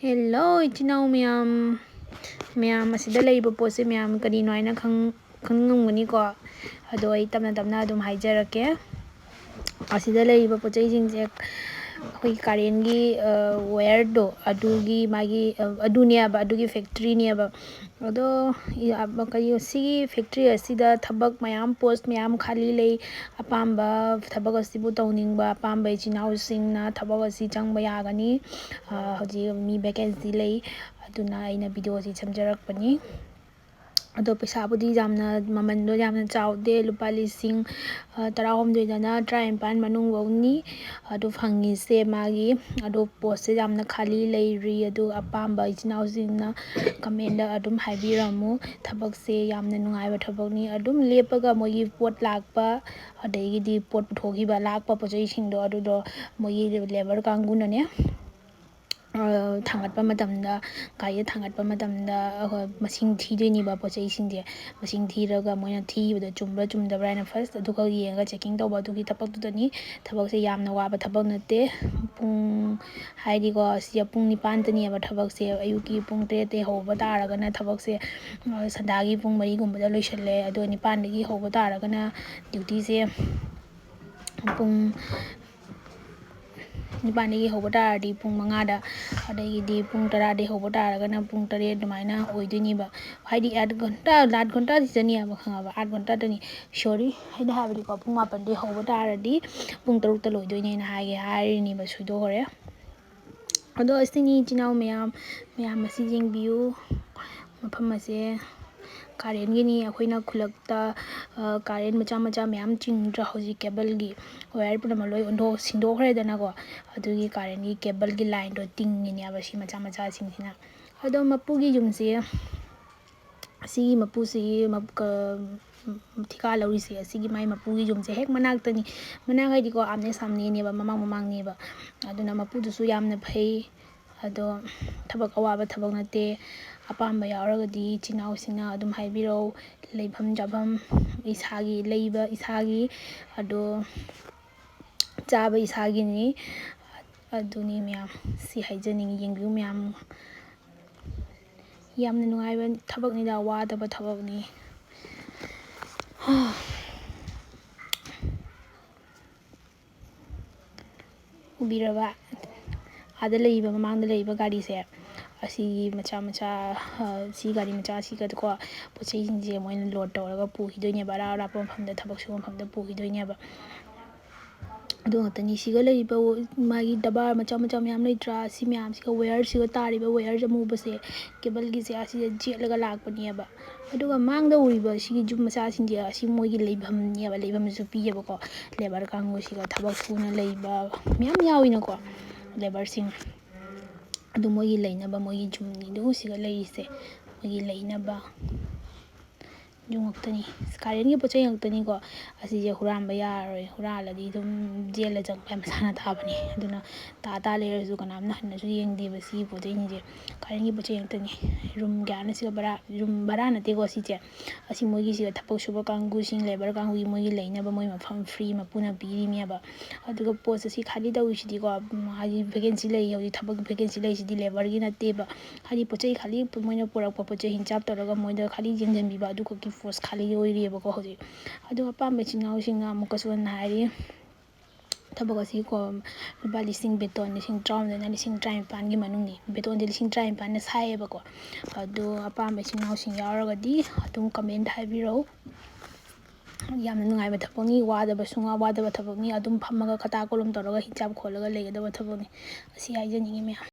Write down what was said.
Hello 이친구 ꯃꯌꯥꯝ ꯑꯁꯤꯗ ꯂꯩꯔꯤꯕ ꯄꯣꯠꯁꯦ ꯃꯌꯥꯝ ꯀꯔꯤꯅꯣ ꯍꯥꯏꯅ ꯈꯪꯉꯝꯒꯅꯤꯀꯣ ꯑꯗꯣ ꯑꯩ ꯇꯞꯅ ꯑꯗꯨꯝ ꯍꯥꯏꯖꯔꯛꯀꯦ ꯑꯁꯤꯗ ꯂꯩꯔꯤꯕ ꯄꯣꯠꯆꯩꯁꯤꯡꯁꯦ ꯑꯩꯈꯣꯏ ꯀꯥꯔꯦꯟꯒꯤ ꯋꯦꯌꯔꯗꯣ ꯑꯗꯨꯒꯤ ꯃꯥꯒꯤ ꯑꯗꯨꯅꯦꯕ ꯑꯗꯨꯒꯤ ꯐꯦꯛꯇ꯭ꯔꯤꯅꯦꯕ ꯑꯗꯣ ꯁꯤꯒꯤ ꯐꯦꯛꯇ꯭ꯔꯤ ꯑꯁꯤꯗ ꯊꯕꯛ ꯃꯌꯥꯝ ꯄꯣꯁ ꯃꯌꯥꯝ ꯈꯥꯂꯤ ꯂꯩ ꯑꯄꯥꯝꯕ ꯊꯕꯛ ꯑꯁꯤꯕꯨ ꯇꯧꯅꯤꯡꯕ ꯑꯄꯥꯝꯕ ꯏꯆꯤꯟ ꯏꯅꯥꯎꯁꯤꯡꯅ ꯊꯕꯛ ꯑꯁꯤ ꯆꯪꯕ ꯌꯥꯒꯅꯤ ꯍꯧꯖꯤꯛ ꯃꯤ ꯚꯦꯀꯦꯟꯁꯤ ꯂꯩ ꯑꯗꯨꯅ ꯑꯩꯅ ꯚꯤꯗꯤꯑꯣꯁꯤ ꯁꯦꯝꯖꯔꯛꯄꯅꯤ ꯑꯗꯣ ꯄꯩꯁꯥꯕꯨꯗꯤ ꯌꯥꯝꯅ ꯃꯃꯟꯗꯣ ꯌꯥꯝꯅ ꯆꯥꯎꯗꯦ ꯂꯨꯄꯥ 16,000ꯗꯩꯅ 19,000 ꯃꯅꯨꯡꯐꯧꯅꯤ ꯑꯗꯨ ꯐꯪꯉꯤꯁꯦ ꯃꯥꯒꯤ ꯑꯗꯣ ꯄꯣꯁꯁꯦ ꯌꯥꯝꯅ ꯈꯥꯂꯤ ꯂꯩꯔꯤ ꯑꯗꯨ ꯑꯄꯥꯝꯕ ꯏꯆꯤꯟ ꯏꯅꯥꯎꯁꯤꯡꯅ ꯀꯃꯦꯟꯗ ꯑꯗꯨꯝ ꯍꯥꯏꯕꯤꯔꯝꯃꯨ ꯊꯕꯛꯁꯦ ꯌꯥꯝꯅ ꯅꯨꯡꯉꯥꯏꯕ ꯊꯕꯛꯅꯤ ꯑꯗꯨꯝ ꯂꯦꯞꯄꯒ ꯃꯣꯏꯒꯤ ꯄꯣꯠ ꯂꯥꯛꯄ ꯑꯗꯒꯤꯗꯤ ꯄꯣꯠ ꯄꯨꯊꯣꯛꯈꯤꯕ ꯂꯥꯛꯄ ꯄꯣꯠꯆꯩꯁꯤꯡꯗꯣ ꯑꯗꯨꯗꯣ ꯃꯣꯏꯒꯤ ꯂꯦꯕꯔ ꯀꯥꯡꯕꯨꯅꯅꯦ ꯊꯥꯡꯒꯠꯄ ꯃꯇꯝꯗ ꯒꯥꯔꯤꯗ ꯊꯥꯡꯒꯠꯄ ꯃꯇꯝꯗ ꯃꯁꯤꯡ ꯊꯤꯗꯣꯏꯅꯦꯕ ꯄꯣꯠꯆꯩꯁꯤꯡꯁꯦ ꯃꯁꯤꯡ ꯊꯤꯔꯒ ꯃꯣꯏꯅ ꯊꯤꯕꯗꯣ ꯆꯨꯝꯕ꯭ꯔꯥ ꯆꯨꯝꯗꯕ꯭ꯔꯥ ꯍꯥꯏꯅ ꯐꯥꯔꯁ ꯑꯗꯨꯒ ꯌꯦꯡꯉꯒ ꯆꯦꯛꯀꯤꯡ ꯇꯧꯕ ꯑꯗꯨꯒꯤ ꯊꯕꯛꯇꯨꯗꯅꯤ ꯊꯕꯛꯁꯦ ꯌꯥꯝꯅ ꯋꯥꯕ ꯊꯕꯛ ꯅꯠꯇꯦ ꯍꯥꯏꯗꯤꯀꯣ ꯁꯤꯗ ꯄꯨꯡ 9ꯇꯅꯦꯕ ꯊꯕꯛꯁꯦ ꯑꯌꯨꯛꯀꯤ ꯄꯨꯡ 8ꯇꯩ ꯍꯧꯕ ꯇꯥꯔꯒꯅ ꯊꯕꯛꯁꯦ ꯁꯟꯗꯥꯒꯤ ꯄꯨꯡ 4ꯒꯨꯝꯕꯗ ꯂꯣꯏꯁꯤꯜꯂꯦ ꯑꯗꯣ 9ꯗꯒꯤ ꯍꯧꯕ ꯇꯥꯔꯒꯅ ꯗ꯭ꯌꯨꯇꯤꯁꯦ ꯄꯨꯡ 9ꯗꯒꯤ ꯍꯧꯕ ꯇꯥꯔꯗꯤ ꯄꯨꯡ 5ꯗ ꯑꯗꯒꯤꯗꯤ ꯄꯨꯡ 10ꯗꯒꯤ ꯍꯧꯕ ꯇꯥꯔꯒꯅ ꯄꯨꯡ 8 ꯑꯗꯨꯃꯥꯏꯅ ꯑꯣꯏꯗꯣꯏꯅꯦꯕ ꯍꯥꯏꯗꯤ 8 घंटा ꯁꯤꯗꯅꯦꯕ ꯈꯪꯉꯕ 8 घंटाꯗꯅꯤ ꯁꯣꯔꯤ ꯑꯩꯅ ꯍꯥꯏꯕꯗꯤꯀꯣ ꯄꯨꯡ 9ꯗꯒꯤ ꯍꯧꯕ ꯇꯥꯔꯗꯤ ꯄꯨꯡ 6ꯇ ꯂꯣꯏꯗꯣꯏꯅꯦꯅ ꯍꯥꯏꯔꯤꯅꯦꯕ ꯁꯣꯏꯗꯣꯛꯈ꯭ꯔꯦ ꯑꯗꯣ ꯑꯁꯤꯅꯤ ꯏꯆꯤꯟ ꯏꯅꯥꯎ ꯃꯌꯥꯝ ꯑꯁꯤ ꯌꯦꯡꯕꯤꯌꯨ ꯃꯐꯝ ꯑꯁꯦ ꯀꯥꯔꯦꯟꯒꯤꯅꯤ ꯑꯩꯈꯣꯏꯅ ꯈꯨꯜꯂꯛꯇ ꯀꯥꯔꯦꯟ ꯃꯆꯥ ꯃꯌꯥꯝ ꯆꯤꯡꯗ꯭ꯔꯥ ꯍꯧꯖꯤꯛ ꯀꯦꯕꯜꯒꯤ ꯋꯦꯌꯔ ꯄꯨꯝꯅꯃꯛ ꯂꯣꯏ ꯁꯤꯟꯗꯣꯛꯈ꯭ꯔꯦꯗꯅꯀꯣ ꯑꯗꯨꯒꯤ ꯀꯥꯔꯦꯟꯒꯤ ꯀꯦꯕꯜꯒꯤ ꯂꯥꯏꯟꯗꯣ ꯇꯤꯡꯉꯤꯅꯦꯕ ꯁꯤ ꯃꯆꯥꯁꯤꯡꯁꯤꯅ ꯑꯗꯣ ꯃꯄꯨꯒꯤ ꯌꯨꯝꯁꯦ ꯑꯁꯤꯒꯤ ꯃꯄꯨꯁꯤꯒꯤ ꯊꯤꯀꯥ ꯂꯧꯔꯤꯁꯦ ꯑꯁꯤꯒꯤ ꯃꯥꯏ ꯃꯄꯨꯒꯤ ꯌꯨꯝꯁꯦ ꯍꯦꯛ ꯃꯅꯥꯛꯇꯅꯤ ꯃꯅꯥꯛ ꯍꯥꯏꯗꯤꯀꯣ ꯑꯥꯝꯅꯦ ꯁꯥꯝꯅꯦꯅꯦꯕ ꯃꯃꯥꯡꯅꯦꯕ ꯑꯗꯨꯅ ꯃꯄꯨꯗꯨꯁꯨ ꯌꯥꯝꯅ ꯐꯩ ꯑꯗꯣꯊꯕꯛ ꯑꯋꯥꯕ ꯊꯕꯛ ꯅꯠꯇꯦ ꯑꯄꯥꯝꯕ ꯌꯥꯎꯔꯒꯗꯤ ꯏꯆꯤꯟ ꯏꯅꯥꯎꯁꯤꯡꯅ ꯑꯗꯨꯝ ꯍꯥꯏꯕꯤꯔꯛꯎ ꯂꯩꯐꯝ ꯆꯥꯐꯝ ꯂꯩꯕ ꯏꯁꯥꯒꯤ ꯑꯗꯣ ꯆꯥꯕ ꯏꯁꯥꯒꯤꯅꯤ ꯑꯗꯨꯅꯤ ꯃꯌꯥꯝ ꯁꯤ ꯍꯥꯏꯖꯅꯤꯡꯉꯤ ꯌꯦꯡꯕꯤꯌꯨ ꯃꯌꯥꯝ ꯌꯥꯝꯅ ꯅꯨꯡꯉꯥꯏꯕ ꯊꯕꯛꯅꯤꯗ ꯋꯥꯗꯕ ꯊꯕꯛꯅꯤ ꯎꯕꯤꯔꯕ ꯑꯥꯗ ꯂꯩꯔꯤꯕ ꯃꯃꯥꯡꯗ ꯂꯩꯔꯤꯕ ꯒꯥꯔꯤꯁꯦ ꯑꯁꯤꯒꯤ ꯁꯤ ꯒꯥꯔꯤ ꯃꯆꯥꯁꯤꯒꯀꯣ ꯄꯣꯠꯆꯩꯁꯤꯡꯁꯦ ꯃꯣꯏꯅ ꯂꯣꯗ ꯇꯧꯔꯒ ꯄꯨꯈꯤꯗꯣꯏꯅꯦꯕ ꯑꯔꯥꯞꯄ ꯃꯐꯝꯗ ꯊꯕꯛ ꯁꯨꯕ ꯃꯐꯝꯗ ꯄꯨꯈꯤꯗꯣꯏꯅꯦꯕ ꯑꯗꯨ ꯉꯥꯛꯇꯅꯤ ꯁꯤꯒ ꯂꯩꯔꯤꯕ ꯃꯥꯒꯤ ꯗꯕꯥ ꯃꯆꯥ ꯃꯌꯥꯝ ꯂꯩꯇ꯭ꯔꯥ ꯁꯤ ꯃꯌꯥꯝꯁꯤꯒ ꯋꯦꯌꯔꯁꯤꯒ ꯇꯥꯔꯤꯕ ꯋꯦꯌꯔ ꯑꯃꯨꯕꯁꯦ ꯀꯦꯕꯜꯒꯤꯁꯦ ꯑꯁꯤꯗ ꯖꯦꯠꯂꯒ ꯂꯥꯛꯄꯅꯦꯕ ꯑꯗꯨꯒ ꯃꯥꯡꯗ ꯎꯔꯤꯕ ꯁꯤꯒꯤ ꯌꯨꯝ ꯃꯆꯥꯁꯤꯡꯁꯦ ꯑꯁꯤ ꯃꯣꯏꯒꯤ ꯂꯩꯐꯝꯅꯦꯕ ꯂꯩꯐꯝꯁꯨ ꯄꯤꯌꯦꯕꯀோ ꯂꯦꯕꯔ ꯀꯥꯡꯕꯨꯁꯤꯒ ꯊꯕꯛ ꯁꯨꯅ ꯂꯩꯕ ꯃꯌꯥꯝ ꯌꯥꯎꯏꯅꯀꯣ ꯂꯦꯕꯔꯁꯤꯡ ꯑꯗꯨ ꯃꯣꯏꯒꯤ ꯂꯩꯅꯕ ꯃꯣꯏꯒꯤ ꯌꯨꯝꯅꯤꯗꯨ ꯁꯤꯒ ꯂꯩꯔꯤꯁꯦ ꯃꯣꯏꯒꯤ ꯂꯩꯅꯕ ꯌꯨꯝ ꯉꯥꯛꯇꯅꯤ ꯀꯥꯔꯦꯟꯒꯤ ꯄꯣꯠꯆꯩ ꯉꯥꯛꯇꯅꯤꯀꯣ ꯑꯁꯤꯁꯦ ꯍꯨꯔꯥꯟꯕ ꯌꯥꯔꯔꯣꯏ ꯍꯨꯔꯥꯜꯂꯗꯤ ꯑꯗꯨꯝ ꯖꯦꯜꯗ ꯆꯪꯕ ꯃꯁꯥꯅ ꯇꯥꯕꯅꯤ ꯑꯗꯨꯅ ꯇꯥ ꯂꯩꯔꯁꯨ ꯀꯅꯥꯝꯅ ꯍꯟꯅꯁꯨ ꯌꯦꯡꯗꯦꯕ ꯁꯤꯒꯤ ꯄꯣꯠꯆꯩꯁꯤꯡꯁꯦ ꯀꯥꯔꯦꯟꯒꯤ ꯄꯣꯠꯆꯩ ꯉꯥꯛꯇꯅꯤ ꯔꯨꯝ ꯀꯌꯥꯅ ꯁꯤꯒ ꯔꯨꯝ ꯚꯔꯥ ꯅꯠꯇꯦꯀꯣ ꯁꯤꯁꯦ ꯑꯁꯤ ꯃꯣꯏꯒꯤꯁꯤꯒ ꯊꯕꯛ ꯁꯨꯕ ꯀꯥꯡꯕꯨꯁꯤꯡ ꯂꯦꯕꯔ ꯀꯥꯡꯕꯨꯒꯤ ꯃꯣꯏꯒꯤ ꯂꯩꯅꯕ ꯃꯣꯏ ꯃꯐꯝ ꯐ꯭ꯔꯤ ꯃꯄꯨꯅ ꯄꯤꯔꯤꯅꯦꯕ ꯑꯗꯨꯒ ꯄꯣꯁ ꯑꯁꯤ ꯈꯥꯂꯤ ꯇꯧꯔꯤꯁꯤꯗꯤꯀꯣ ꯍꯥꯏꯗꯤ ꯚꯦꯀꯦꯟꯁꯤ ꯂꯩ ꯍꯧꯖꯤꯛ ꯊꯕꯛ ꯚꯦꯀꯦꯟꯁꯤ ꯂꯩꯁꯤꯗꯤ ꯂꯦꯕꯔꯒꯤ ꯅꯠꯇꯦꯕ ꯍꯥꯏꯗꯤ ꯄꯣꯠꯆꯩ ꯈꯥꯂꯤ ꯃꯣꯏꯅ ꯄꯨꯔꯛꯄ ꯄꯣꯠꯆꯩ ꯍꯤꯡꯆꯥꯞ ꯇꯧꯔꯒ ꯃꯣꯏꯗ ꯈꯥꯂꯤ ꯌꯦꯡꯁꯤꯟꯕꯤꯕ ꯑꯗꯨꯈꯛꯀꯤ ꯄꯣꯁ ꯈꯥꯂꯤ ꯑꯣꯏꯔꯤꯑꯕꯀꯣ ꯍꯧꯖꯤꯛ ꯑꯗꯣ ꯑꯄꯥꯝꯕ ꯏꯆꯤꯟ ꯏꯅꯥꯎꯁꯤꯡꯅ ꯑꯃꯨꯛꯀꯁꯨ ꯍꯟꯅ ꯍꯥꯏꯔꯤ ꯊꯕꯛ ꯑꯁꯤꯀꯣ ꯂꯨꯄꯥ ꯕꯦꯇꯣꯟ 19,000ꯗꯩꯅ 19,000 ꯃꯅꯨꯡꯅꯤ ꯕꯦꯇꯣꯟꯗꯤ 19,000 ꯁꯥꯏꯌꯦꯕꯀꯣ ꯑꯗꯣ ꯑꯄꯥꯝꯕ ꯏꯆꯤꯟ ꯏꯅꯥꯎꯁꯤꯡ ꯌꯥꯎꯔꯒꯗꯤ ꯑꯗꯨꯝ ꯀꯃꯦꯟꯗ ꯍꯥꯏꯕꯤꯔꯛꯎ ꯌꯥꯝꯅ ꯅꯨꯡꯉꯥꯏꯕ ꯊꯕꯛꯅꯤ ꯋꯥꯗꯕ ꯊꯕꯛꯅꯤ ꯑꯗꯨꯝ ꯐꯝꯃꯒ ꯈꯇꯥ ꯀꯣꯂꯣꯝ ꯇꯧꯔꯒ ꯍꯤꯡꯆꯥꯞ ꯈꯣꯠꯂꯒ ꯂꯩꯒꯗꯕ ꯊꯕꯛꯅꯤ ꯑꯁꯤ ꯍꯥꯏꯖꯅꯤꯡꯉꯤ ꯃꯌꯥꯝ